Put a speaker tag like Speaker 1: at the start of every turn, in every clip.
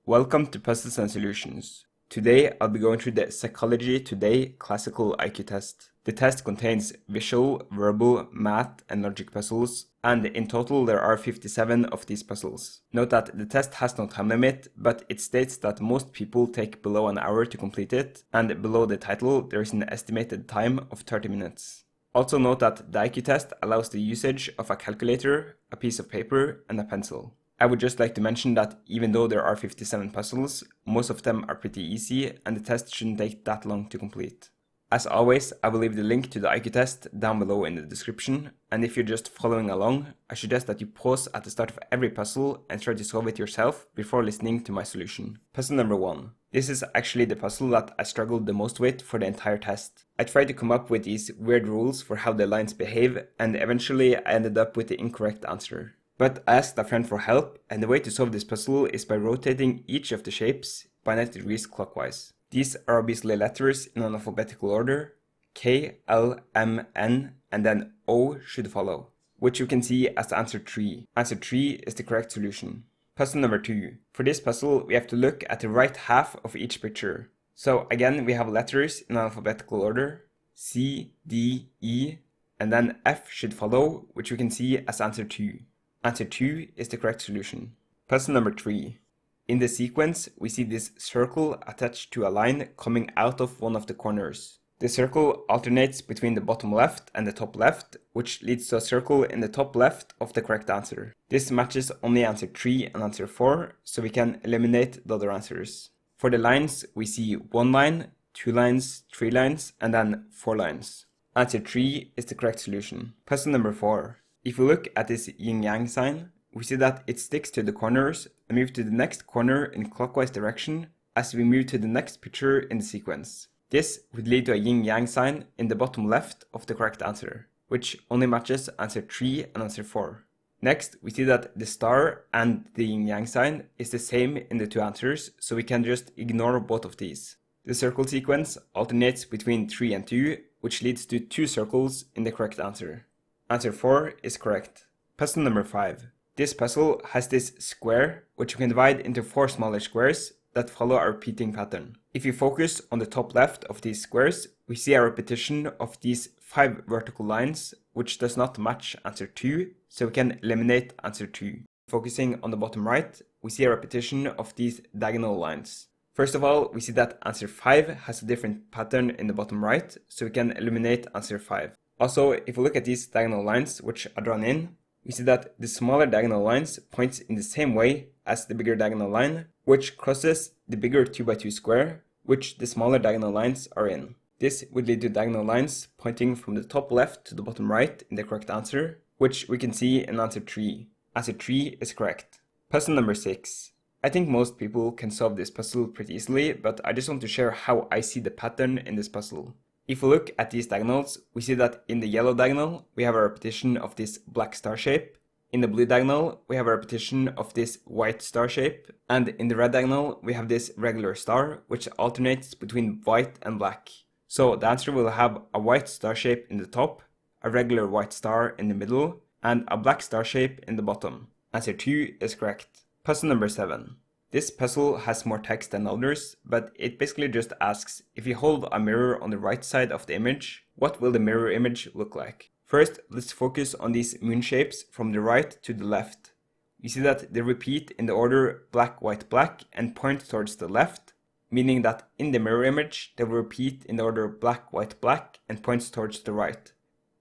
Speaker 1: Welcome to Puzzles and Solutions. Today I'll be going through the Psychology Today Classical IQ test. The test contains visual, verbal, math, and logic puzzles, and in total there are 57 of these puzzles. Note that the test has no time limit, but it states that most people take below an hour to complete it, and below the title there is an estimated time of 30 minutes. Also note that the IQ test allows the usage of a calculator, a piece of paper, and a pencil. I would just like to mention that even though there are 57 puzzles, most of them are pretty easy and the test shouldn't take that long to complete. As always, I will leave the link to the IQ test down below in the description, and if you're just following along, I suggest that you pause at the start of every puzzle and try to solve it yourself before listening to my solution. Puzzle number 1. This is actually the puzzle that I struggled the most with for the entire test. I tried to come up with these weird rules for how the lines behave, and eventually I ended up with the incorrect answer. But I asked a friend for help, and the way to solve this puzzle is by rotating each of the shapes by 90 degrees clockwise. These are obviously letters in an alphabetical order. K, L, M, N, and then O should follow, which you can see as answer 3. Answer 3 is the correct solution. Puzzle number 2. For this puzzle, we have to look at the right half of each picture. So again, we have letters in alphabetical order. C, D, E, and then F should follow, which you can see as answer 2. Answer 2 is the correct solution. Puzzle number 3. In the sequence, we see this circle attached to a line coming out of one of the corners. The circle alternates between the bottom left and the top left, which leads to a circle in the top left of the correct answer. This matches only answer 3 and answer 4, so we can eliminate the other answers. For the lines, we see 1 line, 2 lines, 3 lines, and then 4 lines. Answer 3 is the correct solution. Puzzle number 4. If we look at this yin-yang sign, we see that it sticks to the corners and moves to the next corner in clockwise direction as we move to the next picture in the sequence. This would lead to a yin-yang sign in the bottom left of the correct answer, which only matches answer 3 and answer 4. Next, we see that the star and the yin-yang sign is the same in the two answers, so we can just ignore both of these. The circle sequence alternates between 3 and 2, which leads to 2 circles in the correct answer. Answer 4 is correct. Puzzle number 5. This puzzle has this square, which you can divide into 4 smaller squares that follow a repeating pattern. If you focus on the top left of these squares, we see a repetition of these 5 vertical lines, which does not match answer 2, so we can eliminate answer 2. Focusing on the bottom right, we see a repetition of these diagonal lines. First of all, we see that answer 5 has a different pattern in the bottom right, so we can eliminate answer 5. Also, if we look at these diagonal lines which are drawn in, we see that the smaller diagonal lines points in the same way as the bigger diagonal line, which crosses the bigger 2x2 square, which the smaller diagonal lines are in. This would lead to diagonal lines pointing from the top left to the bottom right in the correct answer, which we can see in answer 3. Answer 3 is correct. Puzzle number 6. I think most people can solve this puzzle pretty easily, but I just want to share how I see the pattern in this puzzle. If we look at these diagonals, we see that in the yellow diagonal, we have a repetition of this black star shape. In the blue diagonal, we have a repetition of this white star shape. And in the red diagonal, we have this regular star, which alternates between white and black. So the answer will have a white star shape in the top, a regular white star in the middle, and a black star shape in the bottom. Answer 2 is correct. Puzzle number 7. This puzzle has more text than others, but it basically just asks, if you hold a mirror on the right side of the image, what will the mirror image look like? First, let's focus on these moon shapes from the right to the left. You see that they repeat in the order black, white, black and point towards the left, meaning that in the mirror image, they will repeat in the order black, white, black and points towards the right.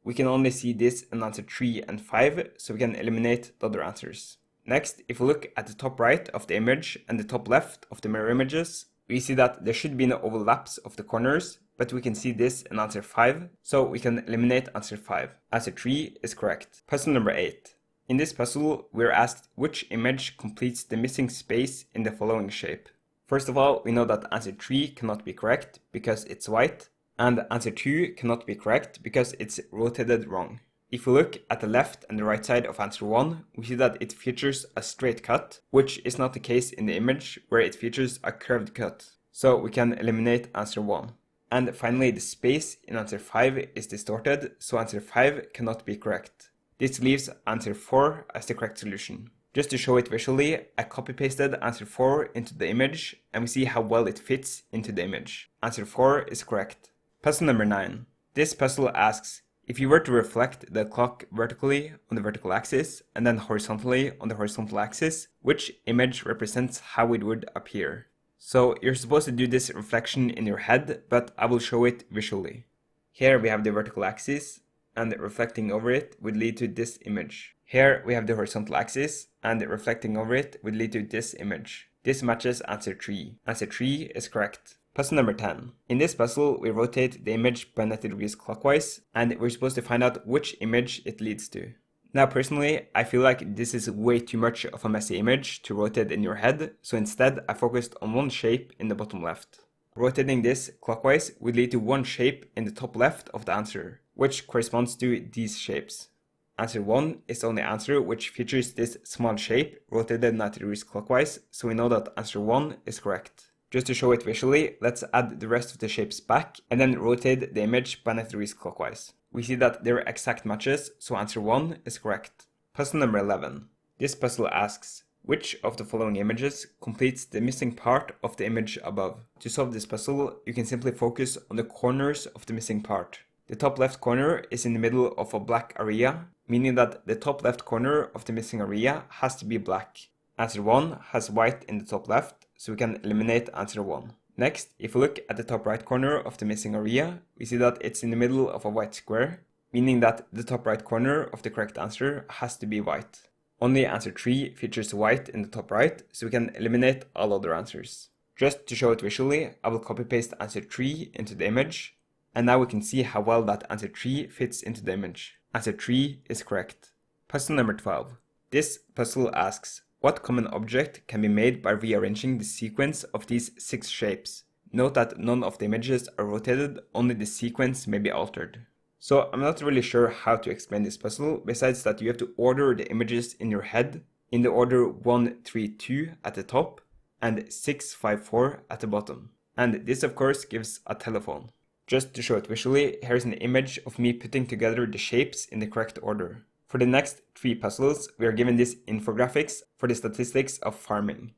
Speaker 1: We can only see this in answer 3 and 5, so we can eliminate the other answers. Next, if we look at the top right of the image and the top left of the mirror images, we see that there should be no overlaps of the corners, but we can see this in answer 5, so we can eliminate answer 5. Answer 3 is correct. Puzzle number 8. In this puzzle, we're asked which image completes the missing space in the following shape. First of all, we know that answer 3 cannot be correct because it's white, and answer 2 cannot be correct because it's rotated wrong. If we look at the left and the right side of answer 1, we see that it features a straight cut, which is not the case in the image where it features a curved cut. So we can eliminate answer 1. And finally, the space in answer 5 is distorted, so answer 5 cannot be correct. This leaves answer 4 as the correct solution. Just to show it visually, I copy-pasted answer 4 into the image, and we see how well it fits into the image. Answer 4 is correct. Puzzle number 9. This puzzle asks, if you were to reflect the clock vertically on the vertical axis and then horizontally on the horizontal axis, which image represents how it would appear? So you're supposed to do this reflection in your head, but I will show it visually. Here we have the vertical axis, and reflecting over it would lead to this image. Here we have the horizontal axis, and reflecting over it would lead to this image. This matches answer 3. Answer 3 is correct. Puzzle number 10. In this puzzle, we rotate the image by 90 degrees clockwise, and we're supposed to find out which image it leads to. Now personally, I feel like this is way too much of a messy image to rotate in your head, so instead I focused on one shape in the bottom left. Rotating this clockwise would lead to one shape in the top left of the answer, which corresponds to these shapes. Answer 1 is the only answer which features this small shape rotated 90 degrees clockwise, so we know that answer 1 is correct. Just to show it visually, let's add the rest of the shapes back and then rotate the image by 90 degrees clockwise. We see that they're exact matches, so answer 1 is correct. Puzzle number 11. This puzzle asks, which of the following images completes the missing part of the image above? To solve this puzzle, you can simply focus on the corners of the missing part. The top left corner is in the middle of a black area, meaning that the top left corner of the missing area has to be black. Answer 1 has white in the top left, so we can eliminate answer 1. Next, if we look at the top right corner of the missing area, we see that it's in the middle of a white square, meaning that the top right corner of the correct answer has to be white. Only answer 3 features white in the top right, so we can eliminate all other answers. Just to show it visually, I will copy-paste answer 3 into the image, and now we can see how well that answer 3 fits into the image. Answer 3 is correct. Puzzle number 12. This puzzle asks, what common object can be made by rearranging the sequence of these 6 shapes? Note that none of the images are rotated, only the sequence may be altered. So I'm not really sure how to explain this puzzle, besides that you have to order the images in your head in the order 1, 3, 2 at the top and 6, 5, 4 at the bottom. And this of course gives a telephone. Just to show it visually, here's an image of me putting together the shapes in the correct order. For the next 3 puzzles, we are given this infographics for the statistics of farming.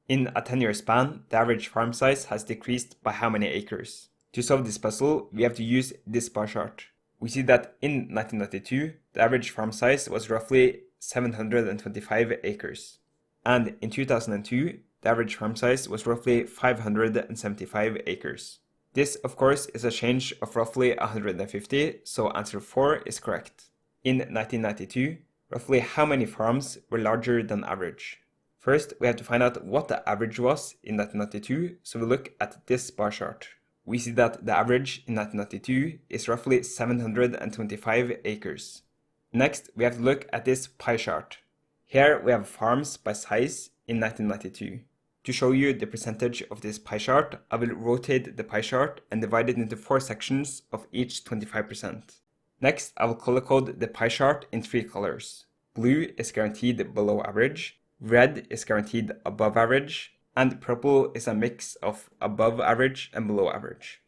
Speaker 1: In a 10-year span, the average farm size has decreased by how many acres? To solve this puzzle, we have to use this bar chart. We see that in 1992, the average farm size was roughly 725 acres. And in 2002, the average farm size was roughly 575 acres. This, of course, is a change of roughly 150, so answer 4 is correct. In 1992, roughly how many farms were larger than average? First, we have to find out what the average was in 1992, so we look at this bar chart. We see that the average in 1992 is roughly 725 acres. Next, we have to look at this pie chart. Here we have farms by size in 1992. To show you the percentage of this pie chart, I will rotate the pie chart and divide it into 4 sections of each 25%. Next, I will color code the pie chart in 3 colors. Blue is guaranteed below average, red is guaranteed above average, and purple is a mix of above average and below average.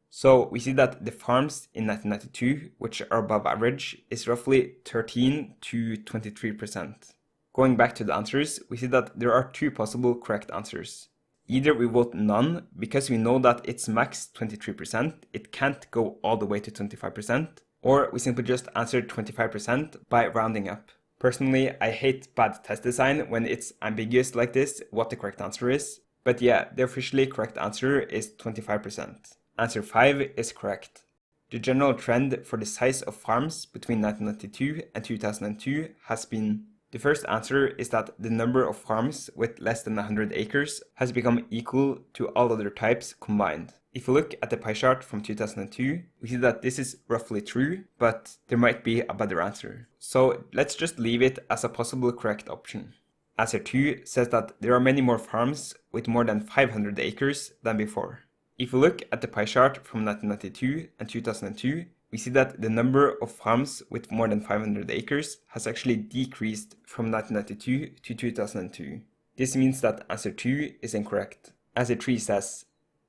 Speaker 1: So we see that the farms in 1992, which are above average, is roughly 13 to 23%. Going back to the answers, we see that there are 2 possible correct answers. Either we vote none, because we know that it's max 23%, it can't go all the way to 25%, or we simply just answer 25% by rounding up. Personally, I hate bad test design when it's ambiguous like this, what the correct answer is. But yeah, the officially correct answer is 25%. Answer 5 is correct. The general trend for the size of farms between 1992 and 2002 has been: the first answer is that the number of farms with less than 100 acres has become equal to all other types combined. If we look at the pie chart from 2002, we see that this is roughly true, but there might be a better answer. So let's just leave it as a possible correct option. Answer 2 says that there are many more farms with more than 500 acres than before. If we look at the pie chart from 1992 and 2002, we see that the number of farms with more than 500 acres has actually decreased from 1992 to 2002. This means that answer 2 is incorrect. Answer 3 says,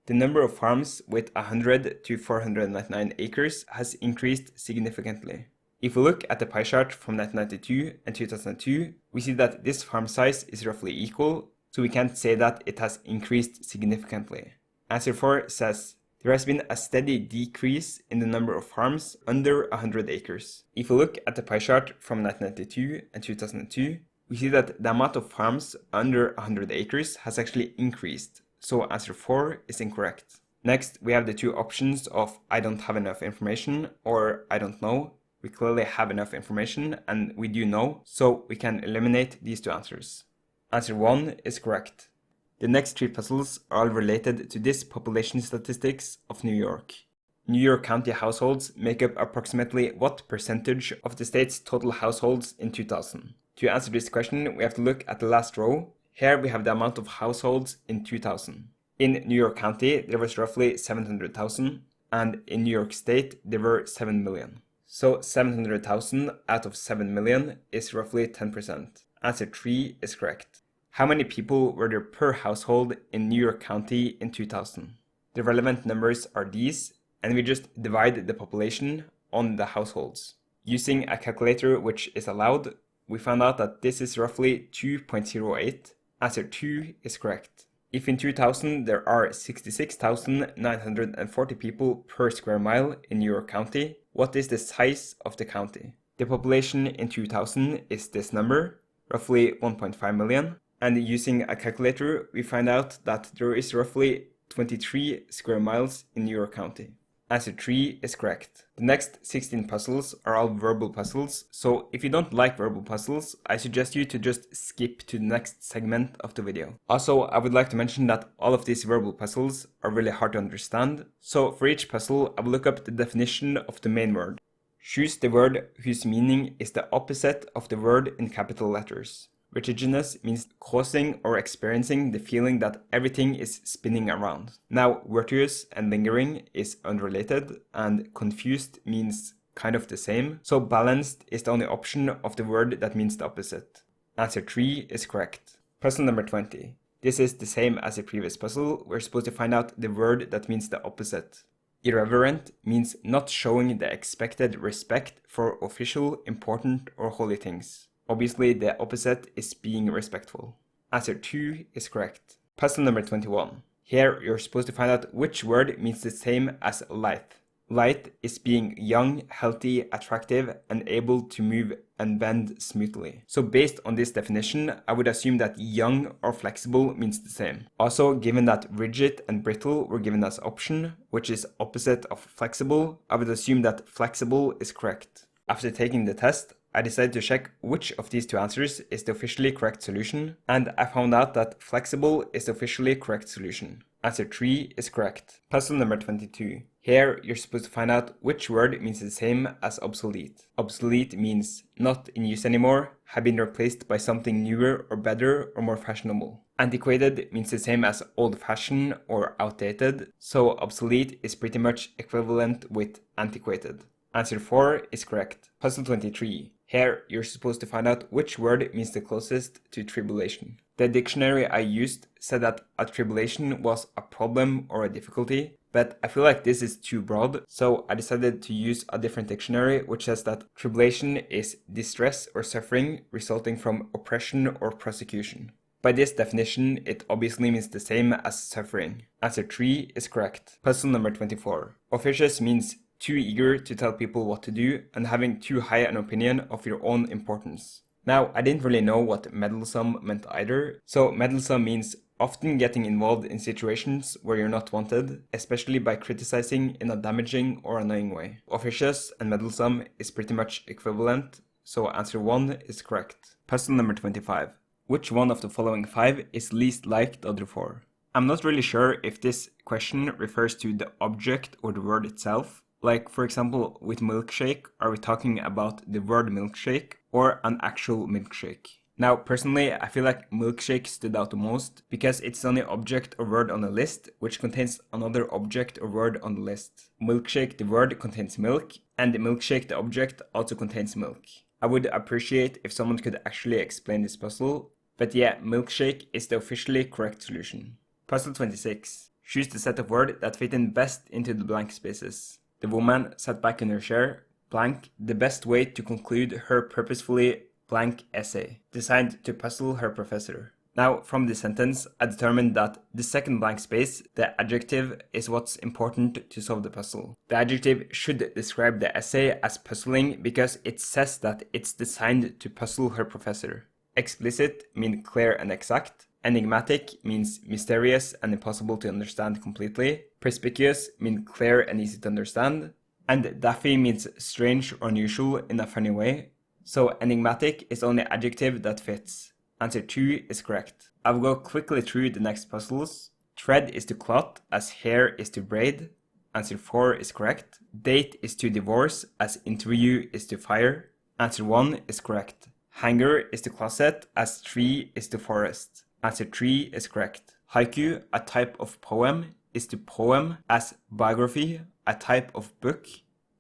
Speaker 1: the number of farms with 100 to 499 acres has increased significantly. If we look at the pie chart from 1992 and 2002, we see that this farm size is roughly equal, so we can't say that it has increased significantly. Answer 4 says, there has been a steady decrease in the number of farms under 100 acres. If we look at the pie chart from 1992 and 2002, we see that the amount of farms under 100 acres has actually increased, so answer 4 is incorrect. Next, we have the two options of I don't have enough information or I don't know. We clearly have enough information and we do know, so we can eliminate these two answers. Answer 1 is correct. The next three puzzles are all related to this population statistics of New York. New York County households make up approximately what percentage of the state's total households in 2000? To answer this question, we have to look at the last row. Here we have the amount of households in 2000. In New York County, there was roughly 700,000, and in New York State, there were 7 million. So 700,000 out of 7 million is roughly 10%. Answer 3 is correct. How many people were there per household in New York County in 2000? The relevant numbers are these, and we just divide the population on the households. Using a calculator which is allowed, we found out that this is roughly 2.08. Answer 2 is correct. If in 2000 there are 66,940 people per square mile in New York County, what is the size of the county? The population in 2000 is this number, roughly 1.5 million, and using a calculator we find out that there is roughly 23 square miles in New York County. Answer 3 is correct. The next 16 puzzles are all verbal puzzles, so if you don't like verbal puzzles, I suggest you to just skip to the next segment of the video. Also, I would like to mention that all of these verbal puzzles are really hard to understand, so for each puzzle I will look up the definition of the main word. Choose the word whose meaning is the opposite of the word in capital letters. Vertiginous means causing or experiencing the feeling that everything is spinning around. Now, virtuous and lingering is unrelated, and confused means kind of the same, so balanced is the only option of the word that means the opposite. Answer 3 is correct. Puzzle number 20. This is the same as the previous puzzle. We're supposed to find out the word that means the opposite. Irreverent means not showing the expected respect for official, important, or holy things. Obviously, the opposite is being respectful. Answer 2 is correct. Puzzle number 21. Here, you're supposed to find out which word means the same as lithe. Lithe is being young, healthy, attractive, and able to move and bend smoothly. So based on this definition, I would assume that young or flexible means the same. Also, given that rigid and brittle were given as option, which is opposite of flexible, I would assume that flexible is correct. After taking the test, I decided to check which of these two answers is the officially correct solution, and I found out that flexible is the officially correct solution. Answer 3 is correct. Puzzle number 22. Here, you're supposed to find out which word means the same as obsolete. Obsolete means not in use anymore, have been replaced by something newer or better or more fashionable. Antiquated means the same as old-fashioned or outdated, so obsolete is pretty much equivalent with antiquated. Answer 4 is correct. Puzzle 23. Here, you're supposed to find out which word means the closest to tribulation. The dictionary I used said that a tribulation was a problem or a difficulty, but I feel like this is too broad, so I decided to use a different dictionary which says that tribulation is distress or suffering resulting from oppression or persecution. By this definition, it obviously means the same as suffering. Answer 3 is correct. Puzzle number 24. Officious means too eager to tell people what to do and having too high an opinion of your own importance. Now, I didn't really know what meddlesome meant either, so meddlesome means often getting involved in situations where you're not wanted, especially by criticizing in a damaging or annoying way. Officious and meddlesome is pretty much equivalent, so answer 1 is correct. Puzzle number 25. Which one of the following 5 is least like the other 4? I'm not really sure if this question refers to the object or the word itself. Like, for example, with milkshake, are we talking about the word milkshake or an actual milkshake? Now, personally, I feel like milkshake stood out the most because it's the only object or word on the list which contains another object or word on the list. Milkshake, the word, contains milk, and the milkshake, the object, also contains milk. I would appreciate if someone could actually explain this puzzle, but yeah, milkshake is the officially correct solution. Puzzle 26. Choose the set of words that fit in best into the blank spaces. The woman sat back in her chair, blank the best way to conclude her purposefully blank essay, designed to puzzle her professor. Now, from this sentence, I determined that the second blank space, the adjective, is what's important to solve the puzzle. The adjective should describe the essay as puzzling because it says that it's designed to puzzle her professor. Explicit means clear and exact. Enigmatic means mysterious and impossible to understand completely. Perspicuous means clear and easy to understand. And daffy means strange or unusual in a funny way. So enigmatic is only adjective that fits. Answer 2 is correct. I will go quickly through the next puzzles. Thread is to clot, as hair is to braid. Answer 4 is correct. Date is to divorce, as interview is to fire. Answer 1 is correct. Hanger is to closet, as tree is to forest. Answer 3 is correct. Haiku, a type of poem, is to poem, as biography, a type of book,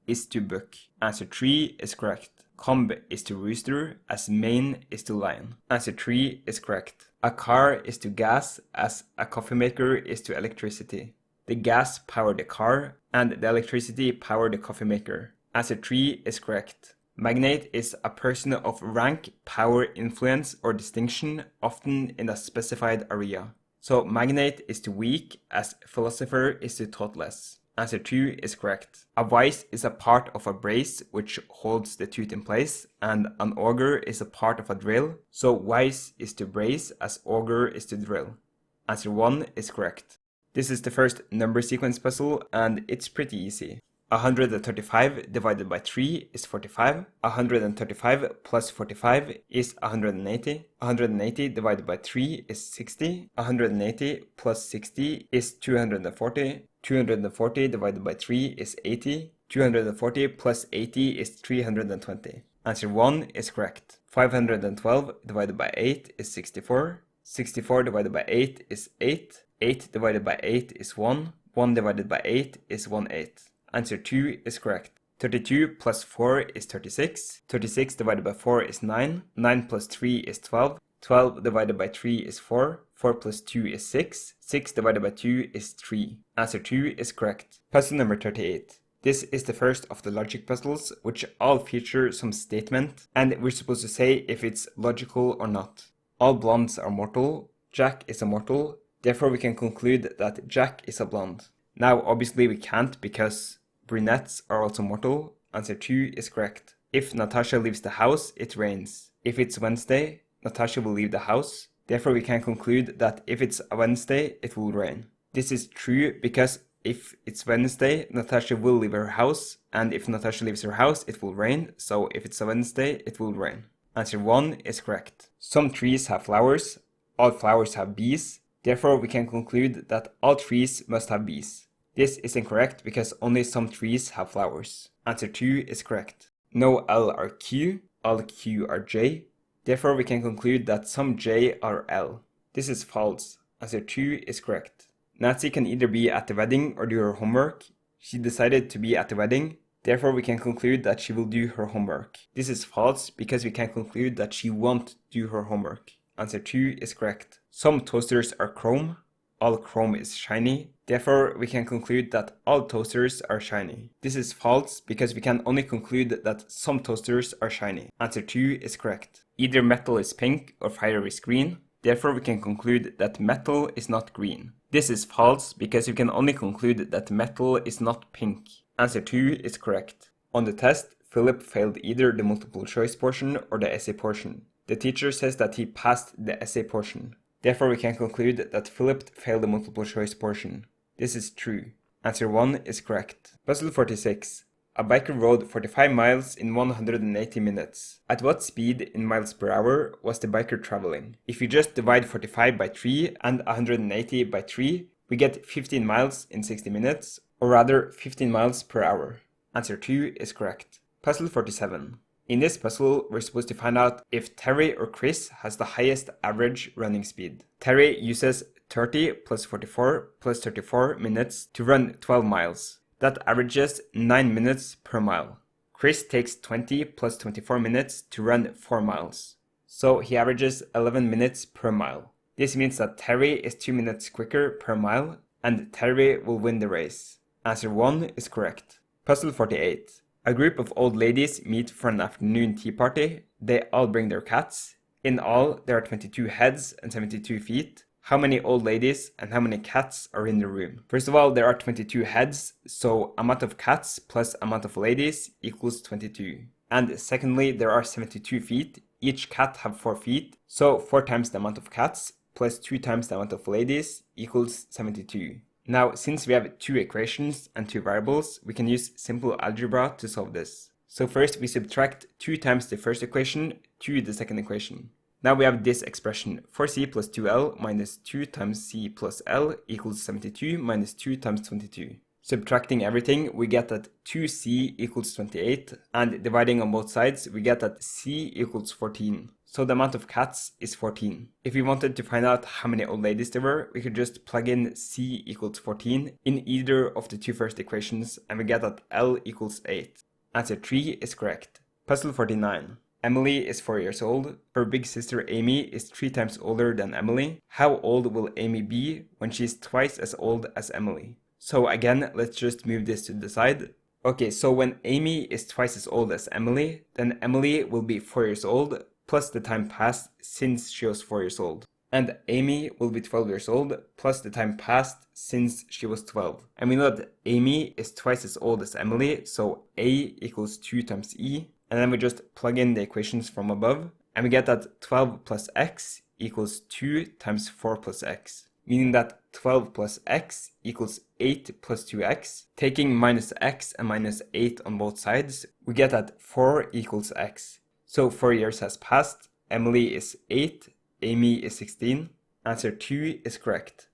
Speaker 1: is to book. Answer 3 is correct. Comb is to rooster, as mane is to lion. Answer 3 is correct. A car is to gas, as a coffee maker is to electricity. The gas power the car, and the electricity power the coffee maker. Answer 3 is correct. Magnate is a person of rank, power, influence, or distinction, often in a specified area. So magnate is to weak, as philosopher is to thoughtless. Answer 2 is correct. A vice is a part of a brace which holds the tooth in place, and an auger is a part of a drill. So vice is to brace, as auger is to drill. Answer 1 is correct. This is the first number sequence puzzle, and it's pretty easy. 135 divided by 3 is 45. 135 plus 45 is 180. 180 divided by 3 is 60. 180 plus 60 is 240. 240 divided by 3 is 80. 240 plus 80 is 320. Answer 1 is correct. 512 divided by 8 is 64. 64 divided by 8 is 8. 8 divided by 8 is 1. 1 divided by 8 is 1/8. Answer 2 is correct. 32 plus 4 is 36. 36 divided by 4 is 9. 9 plus 3 is 12. 12 divided by 3 is 4. 4 plus 2 is 6. 6 divided by 2 is 3. Answer 2 is correct. Puzzle number 38. This is the first of the logic puzzles, which all feature some statement, and we're supposed to say if it's logical or not. All blondes are mortal. Jack is a mortal. Therefore, we can conclude that Jack is a blonde. Now, obviously, we can't because brunettes are also mortal. Answer 2 is correct. If Natasha leaves the house, it rains. If it's Wednesday, Natasha will leave the house. Therefore, we can conclude that if it's a Wednesday, it will rain. This is true because if it's Wednesday, Natasha will leave her house. And if Natasha leaves her house, it will rain. So if it's a Wednesday, it will rain. Answer 1 is correct. Some trees have flowers. All flowers have bees. Therefore, we can conclude that all trees must have bees. This is incorrect because only some trees have flowers. Answer 2 is correct. No L are Q, all Q are J. Therefore, we can conclude that some J are L. This is false. Answer 2 is correct. Nancy can either be at the wedding or do her homework. She decided to be at the wedding. Therefore, we can conclude that she will do her homework. This is false because we can conclude that she won't do her homework. Answer 2 is correct. Some toasters are chrome. All chrome is shiny. Therefore, we can conclude that all toasters are shiny. This is false because we can only conclude that some toasters are shiny. Answer 2 is correct. Either metal is pink or fire is green. Therefore, we can conclude that metal is not green. This is false because we can only conclude that metal is not pink. Answer 2 is correct. On the test, Philip failed either the multiple choice portion or the essay portion. The teacher says that he passed the essay portion. Therefore, we can conclude that Philip failed the multiple choice portion. This is true. Answer 1 is correct. Puzzle 46. A biker rode 45 miles in 180 minutes. At what speed in miles per hour was the biker traveling? If we just divide 45 by 3 and 180 by 3, we get 15 miles in 60 minutes, or rather 15 miles per hour. Answer 2 is correct. Puzzle 47. In this puzzle, we're supposed to find out if Terry or Chris has the highest average running speed. Terry uses 30 plus 44 plus 34 minutes to run 12 miles. That averages 9 minutes per mile. Chris takes 20 plus 24 minutes to run 4 miles. So he averages 11 minutes per mile. This means that Terry is 2 minutes quicker per mile, and Terry will win the race. Answer 1 is correct. Puzzle 48. A group of old ladies meet for an afternoon tea party. They all bring their cats. In all, there are 22 heads and 72 feet. How many old ladies and how many cats are in the room? First of all, there are 22 heads, so amount of cats plus amount of ladies equals 22. And secondly, there are 72 feet. Each cat have 4 feet, so 4 times the amount of cats plus 2 times the amount of ladies equals 72. Now, since we have 2 equations and 2 variables, we can use simple algebra to solve this. So first we subtract 2 times the first equation to the second equation. Now we have this expression, 4c plus 2l minus 2 times c plus l equals 72 minus 2 times 22. Subtracting everything, we get that 2c equals 28, and dividing on both sides, we get that c equals 14. So the amount of cats is 14. If we wanted to find out how many old ladies there were, we could just plug in c equals 14 in either of the 2 first equations, and we get that l equals 8. Answer 3 is correct. Puzzle 49. Emily is 4 years old. Her big sister Amy is 3 times older than Emily. How old will Amy be when she's twice as old as Emily? So again, let's just move this to the side. Okay, so when Amy is twice as old as Emily, then Emily will be 4 years old, plus the time passed since she was 4 years old. And Amy will be 12 years old, plus the time passed since she was 12. And we know that Amy is twice as old as Emily, so A equals 2 times E. And then we just plug in the equations from above, and we get that 12 plus x equals 2 times 4 plus x. Meaning that 12 plus x equals 8 plus 2x. Taking minus x and minus 8 on both sides, we get that 4 equals x. So 4 years has passed, Emily is 8, Amy is 16. Answer 2 is correct.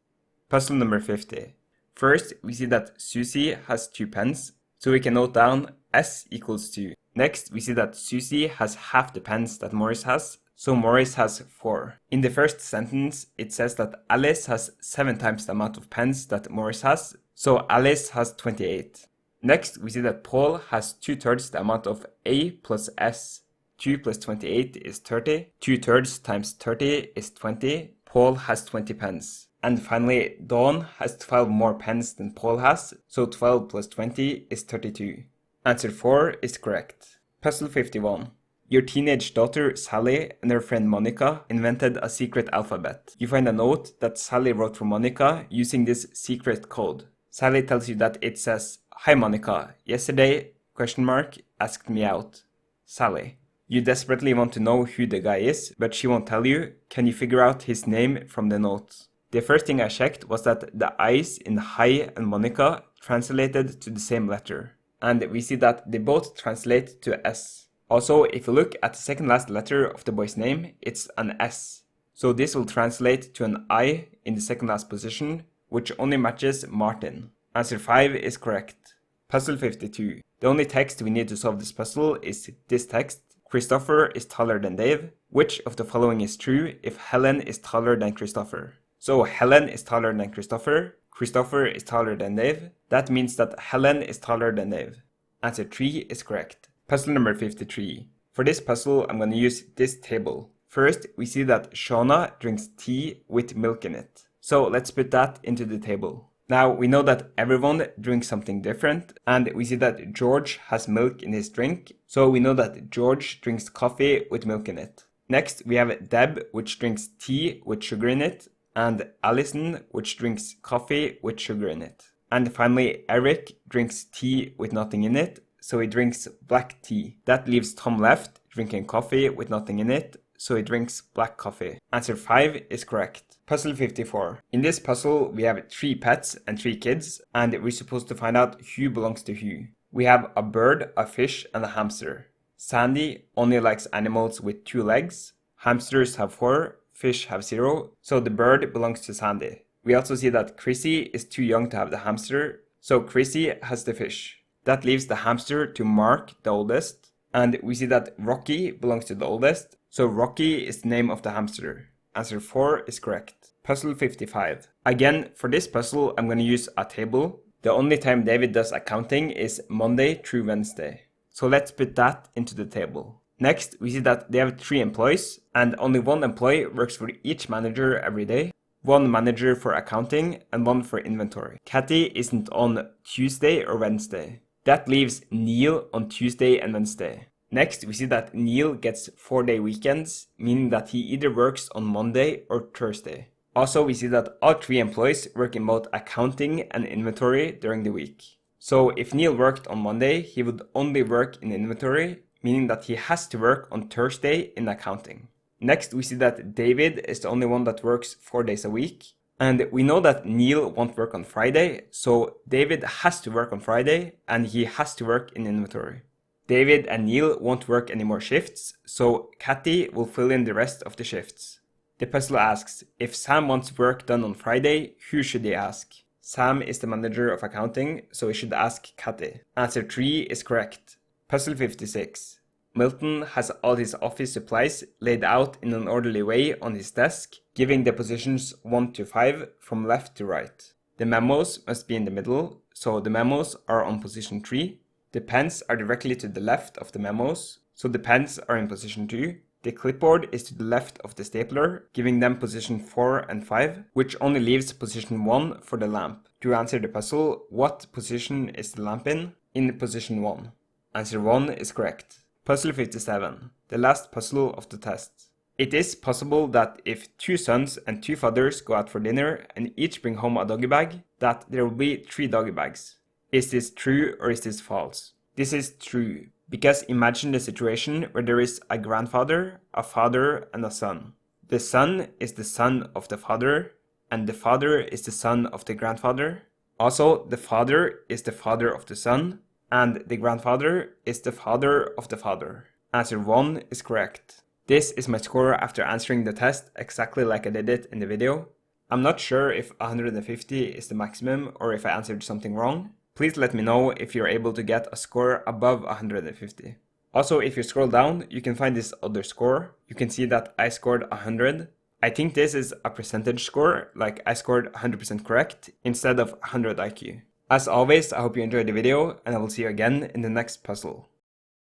Speaker 1: Puzzle number 50. First, we see that Susie has 2 pens, so we can note down S equals 2. Next, we see that Susie has half the pens that Morris has, so Morris has 4. In the first sentence, it says that Alice has 7 times the amount of pens that Morris has, so Alice has 28. Next, we see that Paul has 2/3 the amount of A plus S. 2 plus 28 is 30. 2/3 times 30 is 20. Paul has 20 pens. And finally, Dawn has 12 more pens than Paul has, so 12 plus 20 is 32. Answer 4 is correct. Puzzle 51. Your teenage daughter Sally and her friend Monica invented a secret alphabet. You find a note that Sally wrote for Monica using this secret code. Sally tells you that it says, "Hi Monica, yesterday, ? Asked me out." Sally. You desperately want to know who the guy is, but she won't tell you. Can you figure out his name from the note? The first thing I checked was that the I's in Hi and Monica translated to the same letter. And we see that they both translate to S. Also, if you look at the second last letter of the boy's name, it's an S. So this will translate to an I in the second last position, which only matches Martin. Answer 5 is correct. Puzzle 52. The only text we need to solve this puzzle is this text. Christopher is taller than Dave. Which of the following is true if Helen is taller than Christopher? So Helen is taller than Christopher. Christopher is taller than Dave. That means that Helen is taller than Dave. Answer 3 is correct. Puzzle number 53. For this puzzle, I'm going to use this table. First, we see that Shauna drinks tea with milk in it. So let's put that into the table. Now, we know that everyone drinks something different, and we see that George has milk in his drink. So we know that George drinks coffee with milk in it. Next, we have Deb, which drinks tea with sugar in it, and Allison, which drinks coffee with sugar in it. And finally, Eric drinks tea with nothing in it, so he drinks black tea. That leaves Tom left, drinking coffee with nothing in it, so he drinks black coffee. Answer 5 is correct. Puzzle 54. In this puzzle, we have 3 pets and 3 kids, and we're supposed to find out who belongs to who. We have a bird, a fish, and a hamster. Sandy only likes animals with 2 legs. Hamsters have 4. Fish have 0, so the bird belongs to Sandy. We also see that Chrissy is too young to have the hamster, so Chrissy has the fish. That leaves the hamster to Mark, the oldest, and we see that Rocky belongs to the oldest, so Rocky is the name of the hamster. Answer 4 is correct. Puzzle 55. Again, for this puzzle, I'm going to use a table. The only time David does accounting is Monday through Wednesday. So let's put that into the table. Next, we see that they have 3 employees, and only 1 employee works for each manager every day. 1 manager for accounting, and 1 for inventory. Kathy isn't on Tuesday or Wednesday. That leaves Neil on Tuesday and Wednesday. Next, we see that Neil gets 4-day weekends, meaning that he either works on Monday or Thursday. Also, we see that all 3 employees work in both accounting and inventory during the week. So if Neil worked on Monday, he would only work in inventory, meaning that he has to work on Thursday in accounting. Next, we see that David is the only one that works 4 days a week. And we know that Neil won't work on Friday, so David has to work on Friday and he has to work in inventory. David and Neil won't work any more shifts, so Kathy will fill in the rest of the shifts. The puzzle asks, if Sam wants work done on Friday, who should he ask? Sam is the manager of accounting, so he should ask Kathy. Answer 3 is correct. Puzzle 56. Milton has all his office supplies laid out in an orderly way on his desk, giving the positions 1 to 5 from left to right. The memos must be in the middle, so the memos are on position 3. The pens are directly to the left of the memos, so the pens are in position 2. The clipboard is to the left of the stapler, giving them position 4 and 5, which only leaves position 1 for the lamp. To answer the puzzle, what position is the lamp in? In position 1. Answer 1 is correct. Puzzle 57, the last puzzle of the test. It is possible that if 2 sons and 2 fathers go out for dinner and each bring home a doggy bag, that there will be 3 doggy bags. Is this true or is this false? This is true, because imagine the situation where there is a grandfather, a father, and a son. The son is the son of the father, and the father is the son of the grandfather. Also, the father is the father of the son, and the grandfather is the father of the father. Answer 1 is correct. This is my score after answering the test exactly like I did it in the video. I'm not sure if 150 is the maximum or if I answered something wrong. Please let me know if you're able to get a score above 150. Also, if you scroll down, you can find this other score. You can see that I scored 100. I think this is a percentage score, like I scored 100% correct instead of 100 IQ. As always, I hope you enjoyed the video and I will see you again in the next puzzle.